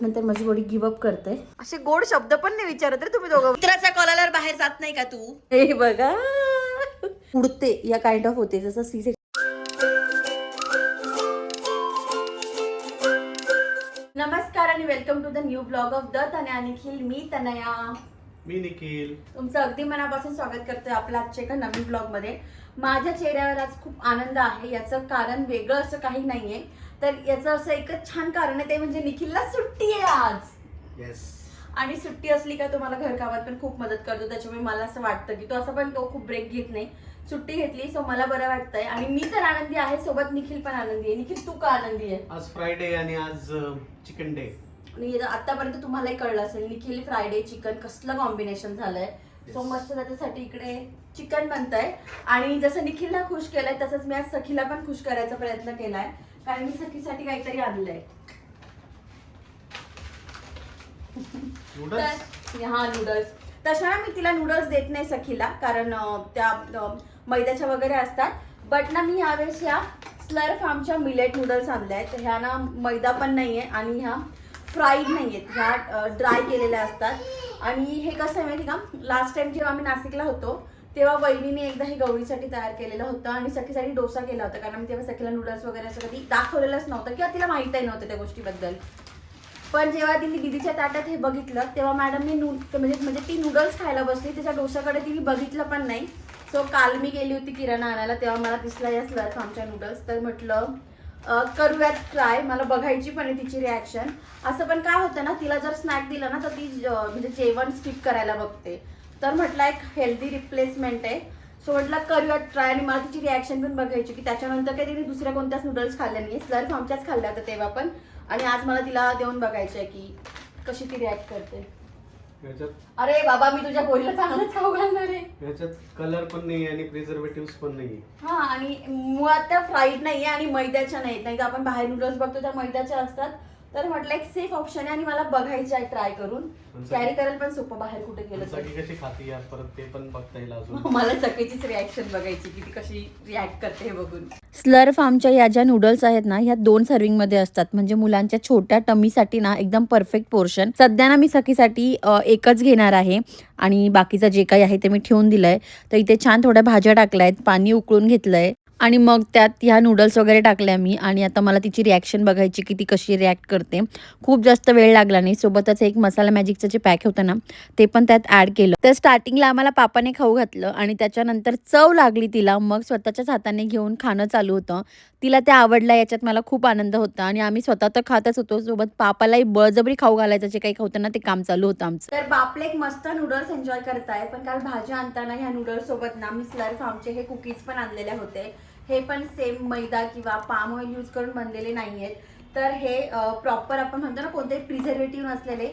नंतर माझी body give up करते. असे गोड शब्द पण नाही विचारत रे तुम्ही दोघं. मित्राच्या कॉलर बाहेर जात नाही का तू? हे बघा उडते या काइंड ऑफ होते जसं सी. नमस्कार आणि welcome to the new blog of the Tanaya Nikhil. मी तनया. मी निखिल. तुमचं अगदी मनापासून स्वागत करतोय आपल्या आजच्या एका नवीन ब्लॉग मध्ये. माझ्या चेहऱ्यावर आज खूप आनंद आहे. याचं कारण वेगळं असं काही नाहीये, तर याचं असं एकच छान कारण आहे, ते म्हणजे निखिलला सुट्टी आहे आज. येस. आणि सुट्टी असली का तो मला घरकामात पण खूप मदत करतो. त्याच्यामुळे मला असं वाटतं की तो असं पण तो खूप ब्रेक घेत नाही. सुट्टी घेतली सो मला बरं वाटतंय आणि मी तर आनंदी आहे, सोबत निखिल पण आनंदी आहे. निखिल तू का आनंदी आहे? आज फ्रायडे आणि आज चिकन डे. आणि आतापर्यंत तुम्हालाही कळलं असेल निखिल फ्रायडे चिकन कसलं कॉम्बिनेशन झालंय. सो मस्त त्याच्यासाठी इकडे चिकन बनतंय. आणि जसं निखिलला खुश केलंय तसंच मी आज सखीला पण खुश करायचा प्रयत्न केलाय, कारण मी सखीसाठी काहीतरी आणलंय. हा नूडल्स. तशा ना मी तिला नूडल्स देत नाही सखीला, कारण त्या मैद्याच्या वगैरे असतात. बट ना मी यावेळेस ह्या स्लर्फ आमच्या मिलेट नूडल्स आणल्या आहेत. ह्या ना मैदा पण नाहीये आणि ह्या फ्राईड नाहीयेत, ह्या ड्राय केलेल्या असतात. आणि हे कसं आहे माहिती का, लास्ट टाइम जेव्हा आम्ही नाशिकला होतो तेव्हा वहिनीने एकदा हे गौरीसाठी तयार केलेलं होतं आणि सखीसाठी डोसा केला होता, कारण मी तेव्हा सखीला नूडल्स वगैरे असं कधी दाखवलेलंच नव्हतं किंवा तिला माहितही नव्हतं त्या गोष्टीबद्दल. पण जेव्हा तिने दीदीच्या ताटात हे बघितलं तेव्हा मॅडमने म्हणजे ती नूडल्स खायला बसली, त्याच्या डोशाकडे तिने बघितलं पण नाही. सो काल मी गेली होती किराणा आणायला, तेव्हा मला दिसला या स्लर्फ आमच्या नूडल्स. तर म्हटलं करूयात ट्राय, मला बघायची पण आहे तिची रिॲक्शन. असं पण काय होतं ना, तिला जर स्नॅक दिलं ना तर ती म्हणजे जेवण स्किप करायला बघते. तर म्हटलं एक हेल्दी रिप्लेसमेंट आहे. सो म्हटलं करूयात ट्राय आणि मला तिची रिॲक्शन पण बघायची की त्याच्यानंतर काही तिने दुसऱ्या कोणत्याच नूडल्स खाल्ल्या नाही, स्लर्फ आमच्याच खाल्ल्या होत्या तेव्हा पण. आणि आज मला तिला देऊन बघायचं आहे की कशी ती रिॲक्ट करते. अरे बाबा मी तुझ्या पोरीला चांगलंच खाऊ घालणार आहे. याच्यात कलर पण नाही आणि प्रिझर्वेटिव्ह पण नाही. हा, आणि मुळात त्या फ्राईड नाहीये आणि मैद्याच्या नाहीत. नाही तर आपण बाहेर नूडल्स बघतो त्या मैद्याच्या असतात. तर म्हटलं एक सेफ ऑप्शन आहे आणि मला बघायचं आहे ट्राय करून. कॅरी करायला पण सोपं बाहेर कुठे गेलं तर. सगळी कशी खाते यार, परत ते पण बघता येईल अजून. मला सगळीचीच रिॲक्शन बघायची की ती कशी रिॲक्ट करते हे बघून. स्लर्फ आमच्या या ज्या नूडल्स आहेत ना, ह्या 2 सर्विंग मध्ये असतात, म्हणजे मुलांच्या छोट्या टमीसाठी ना एकदम परफेक्ट पोर्शन. सध्या ना मी सखीसाठी एकच घेणार आहे आणि बाकीचं जे काही आहे ते मी ठेवून दिलंय. तर इथे छान थोड्या भाज्या टाकल्या आहेत, पाणी उकळून घेतलंय आणि मग त्यात ह्या नूडल्स वगैरे टाकल्या मी. आणि आता मला तिची रिॲक्शन बघायची की ती कशी रिॲक्ट करते. खूप जास्त वेळ लागला नाही. सोबतच एक मसाला मॅजिकचं जे पॅक होतं ना ते पण त्यात ॲड केलं. तर स्टार्टिंगला आम्हाला पापाने खाऊ घातलं आणि त्याच्यानंतर चव लागली तिला, मग स्वतःच्याच हाताने घेऊन खाणं चालू होतं. तिला ते आवडलं, याच्यात मला खूप आनंद होता. आणि आम्ही स्वतः तर खातच होतो, सोबत पापालाही बळजबरी खाऊ घालायचं, जे काही होतं ना ते काम चालू होतं आमचं. तर बापले एक मस्त नूडल्स एन्जॉय करताय. पण काल भाज्या आणताना ह्या नूडल्स सोबत ना मी स्लर्फ आमचे हे कुकीज पण आणलेले होते. हे पण सेम मैदा किंवा पाम ऑइल यूज करून बनलेले नाहीयेत. तर हे प्रॉपर आपण म्हणतो ना कोणतेही प्रिझर्वेटिव्ह नसलेले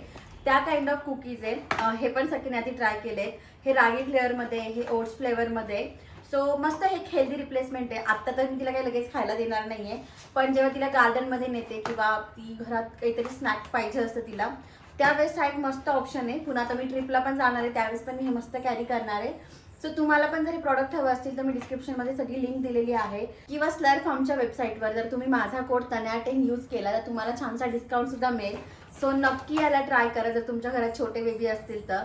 त्या काइंड ऑफ कुकीज आहे. हे पण सगळ्यांनी आधी ट्राय केले. हे रागी फ्लेवरमध्ये, हे ओट्स फ्लेवरमध्ये. सो मस्त हे एक हेल्दी रिप्लेसमेंट आहे. आत्ता तर मी तिला काही लगेच खायला देणार नाहीये, पण जेव्हा तिला गार्डनमध्ये नेते किंवा ती घरात काहीतरी स्नॅक पाहिजे असतं तिला, त्यावेळेस हा एक मस्त ऑप्शन आहे. पुन्हा आता मी ट्रिपला पण जाणार आहे, त्यावेळेस पण मी हे मस्त कॅरी करणार आहे. सो तुम्हाला पण जरी प्रॉडक्ट हवं असतील तर मी डिस्क्रिप्शनमध्ये सगळी लिंक दिलेली आहे, किंवा स्लर्फ आमच्या वेबसाईटवर जर तुम्ही माझा कोड तनया10 यूज केला तर तुम्हाला छानसा डिस्काउंट सुद्धा मिळेल. सो नक्की याला ट्राय करा जर तुमच्या घरात छोटे बेबी असतील तर.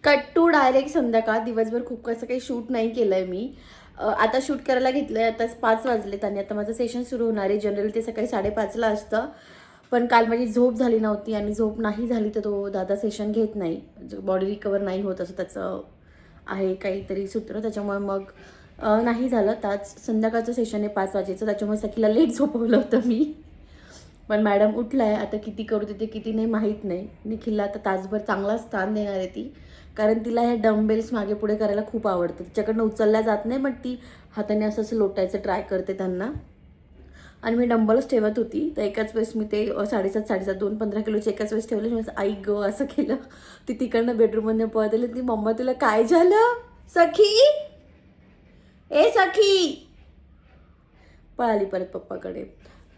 कट टू डायरेक्ट संध्याकाळ. दिवसभर खूप कसं काही शूट नाही केलंय मी. आता शूट करायला घेतलंय. आता 5 वाजलेत आणि आता माझं सेशन सुरू होणार आहे. जनरली ते सकाळी 5:30ला असतं, पण काल माझी झोप झाली नव्हती आणि झोप नाही झाली तर तो दादा सेशन घेत नाही, बॉडी रिकवर नाही होत असं त्याचं आहे काहीतरी सूत्र. त्याच्यामुळे मग नाही झालं. तर आज संध्याकाळचं सेशन आहे 5 वाजेचं, त्याच्यामुळे सखीला लेट झोपवलं होतं मी. पण मॅडम उठला आहे. आता किती करू देते किती नाही माहीत नाही. निखिलला आता तासभर चांगला स्थान देणार आहे ती, कारण तिला हे डम्बेल्स मागे पुढे करायला खूप आवडतं. तिच्याकडनं उचलल्या जात नाही, पण ती हाताने असं लोटायचं ट्राय करते त्यांना. आणि मी डंबलच ठेवत होती, तर एकाच वेळेस मी ते 7.5 2 15 किलोचे एकाच वेळेस ठेवले. मी आई ग असं केलं. ती तिकडनं बेडरूममध्ये पळत आली. ती मम्मा तुला काय झालं सखी, ए सखी, पळाली परत पप्पाकडे.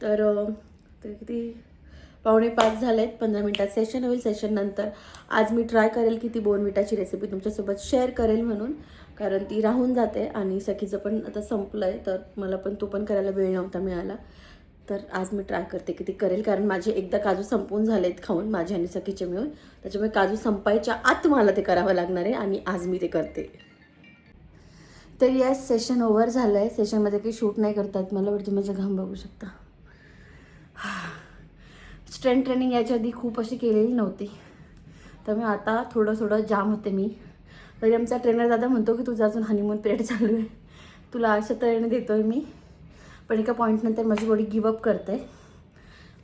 तर किती 4:45 झालेत. 15 मिनिटात सेशन होईल. सेशन नंतर आज मी ट्राय करेल की ती बोर्नव्हिटाची रेसिपी तुमच्यासोबत शेअर करेल म्हणून, कारण ती राहून जाते आणि सखीचं पण आता संपलं आहे, तर मला पण तो पण करायला वेळ नव्हता मिळाला. तर आज मी ट्राय करते की ते करेल, कारण माझे एकदा काजू संपून झालेत खाऊन माझे आणि सखीचे मिळून. त्याच्यामुळे काजू संपायच्या आत मला ते करावं लागणार आहे आणि आज मी ते करते. तर येस, सेशन ओव्हर झालं आहे. सेशनमध्ये काही शूट नाही करतात मला, वाटतं माझा घाम बघू शकता. स्ट्रेंथ ट्रेनिंग याच्या आधी खूप अशी केलेली नव्हती, त्यामुळे आता थोडं जाम होते मी. तरी आमचा ट्रेनर दादा म्हणतो की तुझा अजून हनीमून पिरियड चालू आहे, तुला अशा तऱ्हेने देतो आहे मी. पण एका पॉईंटनंतर माझी बॉडी गिवअप करते.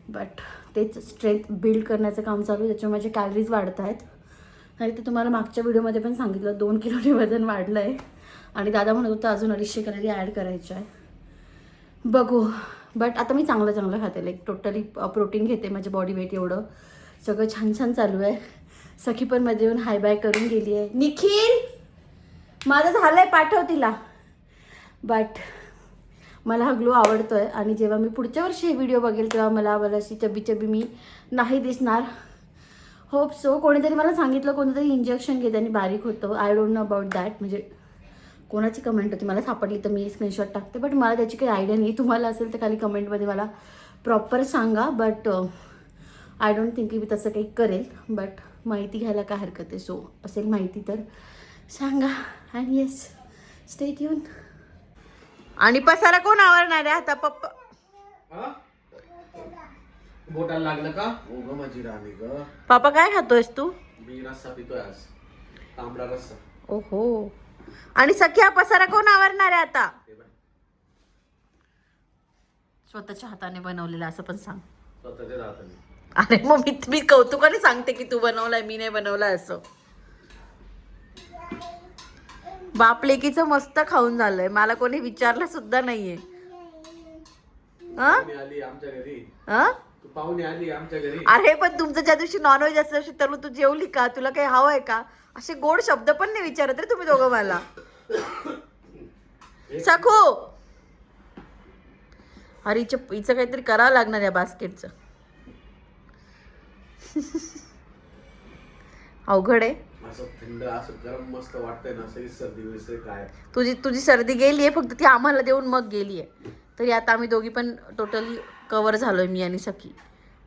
बट तेच स्ट्रेंथ बिल्ड करण्याचं काम चालू आहे, त्याच्यामुळे माझे कॅलरीज वाढत आहेत. आणि ते तुम्हाला मागच्या व्हिडिओमध्ये पण सांगितलं 2 किलोने वजन वाढलं आहे. आणि दादा म्हणत होता अजून 250 कॅलरी ॲड करायच्या आहे. बघू. बट आता मी चांगलं खाते, लाईक टोटली प्रोटीन घेते. माझ्या बॉडी वेट एवढं सगळं छान चालू आहे. सखी पण मध्ये येऊन हाय बाय करून गेली आहे. निखिल माझं झालं आहे, पाठव तिला. बट मला हा ग्लो आवडतो आहे आणि जेव्हा मी पुढच्या वर्षी हे व्हिडिओ बघेल तेव्हा मला अशी चबी मी नाही दिसणार. Hope so. कोणीतरी मला सांगितलं कोणतरी इंजेक्शन घेते आणि बारीक होतं. I don't know about that. म्हणजे कोणाची कमेंट होती, मला सापडली तर मी स्क्रीनशॉट टाकते. बट मला त्याची काही आयडिया नाही. तुम्हाला असेल तर खाली कमेंटमध्ये मला प्रॉपर सांगा. बट आय डोंट थिंक की मी तसं काही करेल. बट माहिती घ्यायला काय हरकत आहे. सो असेल माहिती तर सांगा. And yes, stay tune. आणि पसारा कोण आवरणार आहे आता? पप्पा. बोटाला लागलं का? हो ग माझी राणी ग. पापा काय खातोयस तू? मी रस्सा पितोय आज, तांबडा रस्सा. ओहो. आणि सख्या पसारा कोण आवरणार आहे आता? स्वतःच्या हाताने बनवलेला असं पण सांग. स्वतःच्या हाताने. अरे मग मी कौतुकाने सांगते की तू बनवलाय, मी नाही बनवलाय असं. बाप लेकीचं मस्त खाऊन झालंय, मला कोणी विचारलं सुद्धा नाहीये. पाहुणे आली आमच्या घरी. तू पाहुणे आली आमच्या घरी. अरे पण तुमचं ज्या दिवशी नॉनव्हेज असेल तर तू जेवली का, तुला काही हवंय का, असे गोड शब्द पण नाही विचारत रे तुम्ही दोघं मला. सखू, अरे हिचं काहीतरी करावं लागणार या बास्केटचं. अवघड आहे. असं थंड असं गरम मस्त वाटतंय ना, सही सर्दी विसर काय. तुझी सर्दी गेली आहे, फक्त ती आम्हाला देऊन मग गेली आहे. तरी आता आम्ही दोघी पण टोटली कव्हर झालोय, मी आणि सखी.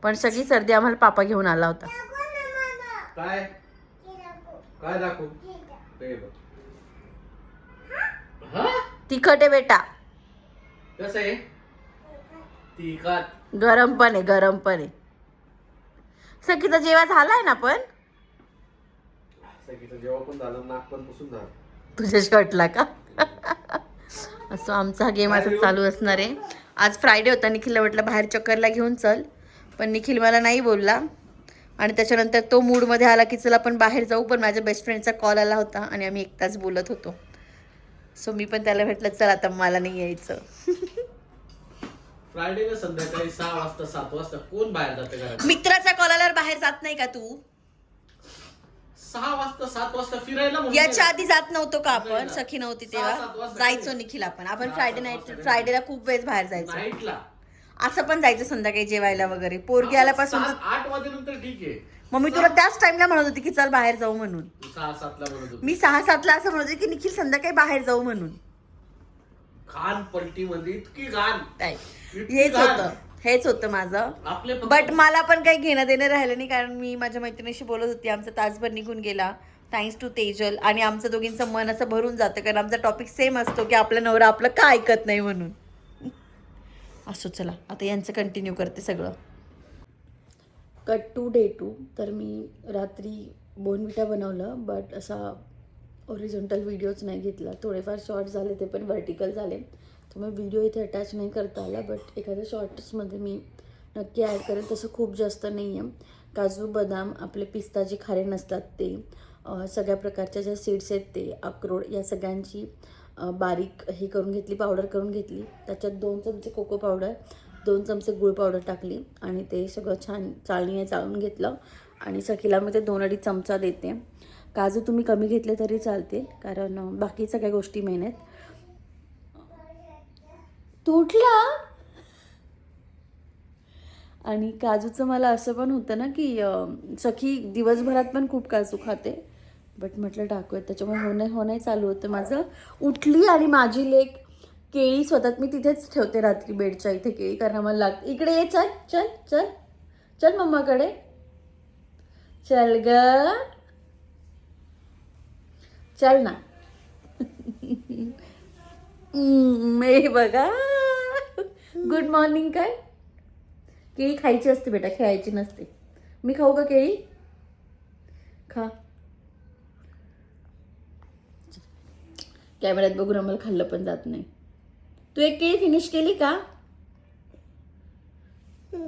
पण सगळी सर्दी आम्हाला पापा घेऊन आला होता. काय काय दाखवू? तिखट आहे बेटा. कसं आहे? तिखट. गरम पण आहे. सखीचा जेव्हा झालाय ना, पण सगळीचं जेवण पण झालं, नाक पण पुसून झालं. तुझ्या शर्टला का? असं आमचा गेम असं चालू असणार आहे. आज फ्रायडे होता, निखिलला म्हटलं बाहेर चक्करला घेऊन चल, पण निखिल मला नाही बोलला. आणि त्याच्यानंतर तो मूडमध्ये आला की चला आपण बाहेर जाऊ, पण माझ्या बेस्ट फ्रेंडचा कॉल आला होता आणि आम्ही 1 तास बोलत होतो. सो मी पण त्याला म्हटलं चल आता मला नाही यायचं. फ्रायडेला संध्याकाळी 6 वाजता 7 वाजता कोण बाहेर जाते घरात? मित्राचा कॉल आल्यावर बाहेर जात नाही का तू? 6 वाजता 7 वाजता फिरायला याच्या आधी जात नव्हतो का आपण? सखी नव्हती तेव्हा जायचो निखिल आपण फ्रायडेला खूप वेळेस बाहेर जायचो. नाईटला असं पण जायचं संध्याकाळी जेवायला वगैरे. पोरगी आल्यापासून 8 वाजेनंतर ठीक आहे. मग मी तुला त्याच टाइमला म्हणत होती की चल बाहेर जाऊ म्हणून. तू 6-7 ला म्हणत होती. मी 6-7 असं म्हणत होती की निखिल संध्याकाळी बाहेर जाऊ म्हणून. घाण पलटी मध्ये इतकी घाण. हेच होतं माझं. बट मला पण काही घेणं देणं राहिलं नाही, कारण मी माझ्या मैत्रिणीशी बोलत होती. आमचा तासभर निघून गेला थँक्स टू तेजल. आणि आमचं दोघींचं मन असं भरून जातं, कारण आमचा टॉपिक सेम असतो की आपला नवरा आपलं का ऐकत नाही म्हणून. असो, चला आता यांचं कंटिन्यू करते सगळं. Cut to day 2. तर मी रात्री बोनविटा बनवलं, बट असा ओरिझोंटल व्हिडिओच नाही घेतला. थोडेफार शॉर्ट झाले, ते पण व्हर्टिकल झाले. त्यामुळे व्हिडिओ इथे अटॅच नाही करता आला. बट एखाद्या शॉर्ट्समध्ये मी नक्की ॲड करेन. तसं खूप जास्त नाही आहे. काजू, बदाम, आपले पिस्ता जे खारे नसतात ते, सगळ्या प्रकारच्या ज्या सीड्स आहेत ते, अक्रोड, या सगळ्यांची बारीक हे करून घेतली, पावडर करून घेतली. त्याच्यात 2 चमचे कोको पावडर, 2 चमचे गुळ पावडर टाकली आणि ते सगळं छान चाळणीने चाळून घेतलं. आणि सखीला मी ते 2-2.5 चमचा देते. काजू तुम्ही कमी घेतले तरी चालतील, कारण बाकी सगळ्या गोष्टी मेन आहेत. तुटला. आणि काजूचं मला असं पण होतं ना की सखी दिवसभरात पण खूप काजू खाते, बट म्हटलं टाकूयात. त्याच्यामुळे होणे चालू होतं माझं. उठली आणि माझी लेक केळी स्वतः मी तिथेच ठेवते रात्री बेडच्या इथे केळी, कारण मला लागते. इकडे ये, चल चल चल चल मम्माकडे चल ग, चल ना. हे बघा, गुड मॉर्निंग. काय केळी खायची असते बेटा, खेळायची नसते. मी खाऊ का केळी? खा. कॅमेऱ्यात बघून आम्हाला खाल्लं पण जात नाही. तू एक केळी फिनिश केली का?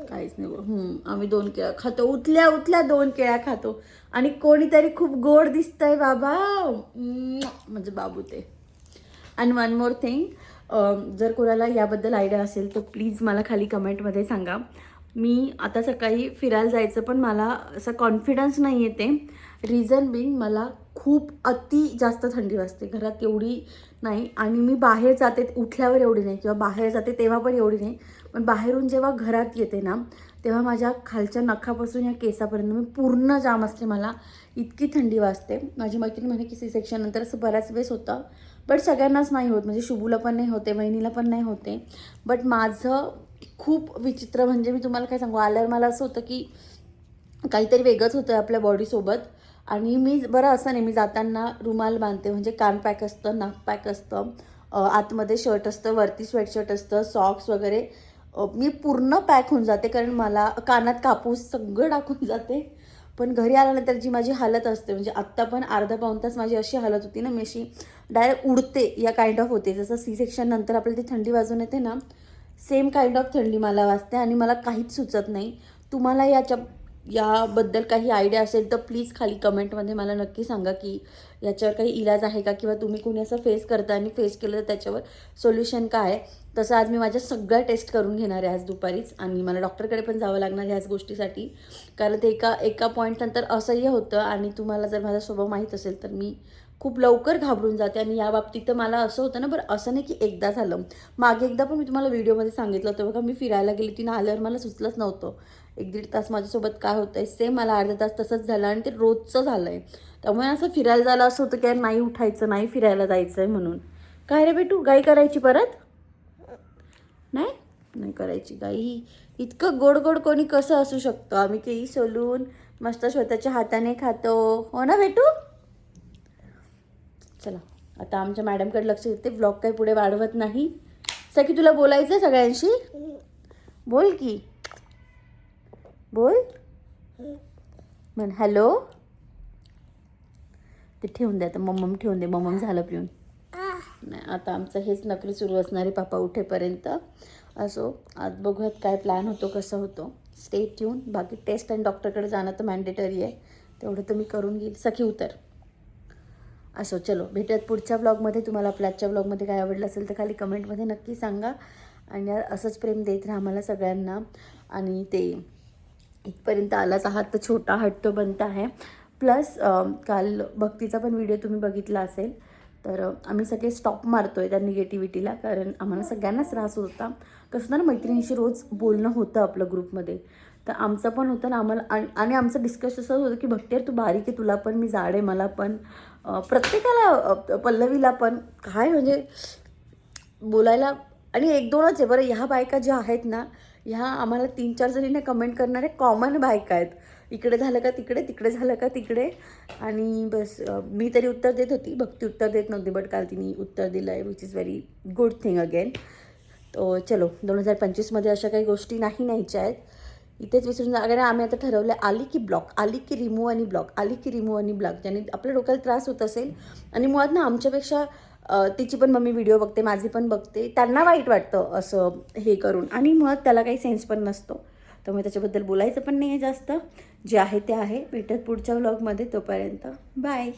काहीच नाही. आम्ही 2 केळ्या खातो, उठल्या उठल्या 2 केळ्या खातो. आणि कोणीतरी खूप गोड दिसतंय बाबा, म्हणजे बाबू ते. अँड वन मोर थिंग, जर कोणाला याबद्दल आयडिया असेल तर प्लीज मला खाली कमेंटमध्ये सांगा. मी आता सकाळी फिरायला जायचं, पण मला असा कॉन्फिडन्स नाही येते. रिझन बिंग, मला खूप अति जास्त थंडी वाजते. घरात एवढी नाही, आणि मी बाहेर जाते उठल्यावर एवढी नाही, किंवा बाहेर जाते तेव्हा पण एवढी नाही. पण बाहेरून जेव्हा घरात येते ना, तेव्हा माझ्या खालच्या नखापासून या केसापर्यंत मी पूर्ण जाम असते. मला इतकी थंडी वाजते. माझी मैत्रीण म्हणे की C-सेक्शन नंतर असं बऱ्याच वेळेस होतं, बट सगळ्यांनाच नाही होत. म्हणजे शुभूला पण नाही होते, वहिनीला पण नाही होते. बट माझं खूप विचित्र, म्हणजे मी तुम्हाला काय सांगू, आल्यावर मला असं होतं की काहीतरी वेगळंच होतं आपल्या बॉडीसोबत. आणि मी बरं असं नाही, मी जाताना रुमाल बांधते, म्हणजे कान पॅक असतं, नाक पॅक असतं, आतमध्ये शर्ट असतं, वरती स्वेटशर्ट असतं, सॉक्स वगैरे. मी पूर्ण पॅक होऊन जाते, कारण मला कानात कापूस सगळं टाकून जाते. पण घरी आल्यानंतर जी माझी हालत असते, म्हणजे आत्ता पण अर्धा पाऊण तास माझी अशी हालत होती ना, मी अशी डायरेक्ट उडते या काइंड ऑफ होते. जसं C-सेक्शन नंतर आपल्याला ती थंडी वाजून येते ना, सेम काइंड ऑफ थंडी मला वाजते, आणि मला काहीच सुचत नाही. तुम्हाला याबद्दल काही आयडिया असेल तर प्लीज खाली कमेंटमध्ये मला नक्की सांगा की याच्यावर काही इलाज आहे का, किंवा तुम्ही कोणी असं फेस करता आणि फेस केलं तर त्याच्यावर सोल्युशन काय आहे. तसं आज मी माझ्या सगळ्या टेस्ट करून घेणार आहे आज दुपारीच, आणि मला डॉक्टरकडे पण जावं लागणार ह्याच गोष्टीसाठी, कारण ते एका पॉईंटनंतर असह्य होतं. आणि तुम्हाला जर माझा स्वभाव माहीत असेल तर मी खूप लवकर घाबरून जाते, आणि या बाबतीत तर मला असं होतं ना. बरं, असं नाही की एकदा झालं, मागे एकदा पण मी तुम्हाला व्हिडिओमध्ये सांगितलं होतं बघा, मी फिरायला गेली तिनं आल्यावर मला सुचलंच नव्हतं 1-1.5 तास माझ्यासोबत काय होतं आहे. सेम मला अर्धा तास तसंच झालं, आणि ते रोजचं झालं आहे. त्यामुळे असं फिरायला जायला असं होतं की नाही उठायचं, नाही फिरायला जायचं आहे म्हणून. काय रे बेटू, गाई करायची परत? नाही करायची गाई. इतकं गोड गोड कोणी कसं असू शकतं? आम्ही केळी सोलून मस्त स्वतःच्या हाताने खातो, हो ना बेटू? चला आता आमच्या मॅडमकडे लक्ष देते, व्लॉग काही पुढे वाढवत नाही. सखी तुला बोलायचं सगळ्यांशी? बोल की, बोल म्हण हॅलो. ते ठेवून दे आता, मम्मम ठेवून दे, मम्मम झालं पिऊन. नाही, आता आमचं हेच नकरी सुरू असणारे पापा उठेपर्यंत. असो, आज बघूयात काय प्लॅन होतो, कसं होतो. Stay tune. बाकी टेस्ट आणि डॉक्टरकडे जाणं तर मॅन्डेटरी आहे, तेवढं तर मी करून घेईल. सखी उतर. असो, चलो भेटूयात पुढच्या व्लॉगमध्ये. तुम्हाला आपल्या आजच्या व्लॉगमध्ये काय आवडलं असेल तर खाली कमेंटमध्ये नक्की सांगा. आणि असंच प्रेम देत राहा आम्हाला सगळ्यांना. आणि ते इथपर्यंत आलाच आहात तर छोटा हट्ट बनता आहे. प्लस काल भक्तीचा पण व्हिडिओ तुम्ही बघितला असेल, तर आम्ही सगळे स्टॉप मारतो आहे त्या निगेटिव्हिटीला, कारण आम्हाला सगळ्यांनाच त्रास होता. कसं ना, मैत्रिणीशी रोज बोलणं होतं आपलं ग्रुपमध्ये, तर आमचं पण होतं ना आम्हाला. आणि आमचं डिस्कस असं होतं की भक्ती तू बारीक आहे, तुला पण मी जाड आहे, मला पण प्रत्येकाला, पल्लवीला पण, काय म्हणजे बोलायला. आणि 1-2च आहे बरं, ह्या बायका ज्या आहेत ना, ह्या आम्हाला 3-4 जणींना कमेंट करणारे कॉमन बायका आहेत. इकडे झालं का तिकडे, तिकडे झालं का तिकडे. आणि बस मी तरी उत्तर देत होती, भक्ती उत्तर देत नव्हती, बट काल तिने उत्तर दिलं आहे, which is very good thing again. तो चलो 2025मध्ये अशा काही गोष्टी नाही न्यायच्या आहेत. इथेच विसरून अगर आम्ही आता ठरवलं, आली की ब्लॉक, आली की रिमूव्ह आणि ब्लॉक, आली की रिमूव्ह आणि ब्लॉक, ज्याने आपल्या डोक्याला त्रास होत असेल. आणि मुळात ना आमच्यापेक्षा तिची पण मम्मी व्हिडिओ बघते, माझी पण बघते, त्यांना वाईट वाटतं असं हे करून, आणि मुळात त्याला काही सेन्स पण नसतो. त्यामुळे त्याच्याबद्दल बोलायचं पण नाही आहे जास्त. जे आहे ते आहे. भेटत पुढच्या व्लॉगमध्ये, तोपर्यंत बाय.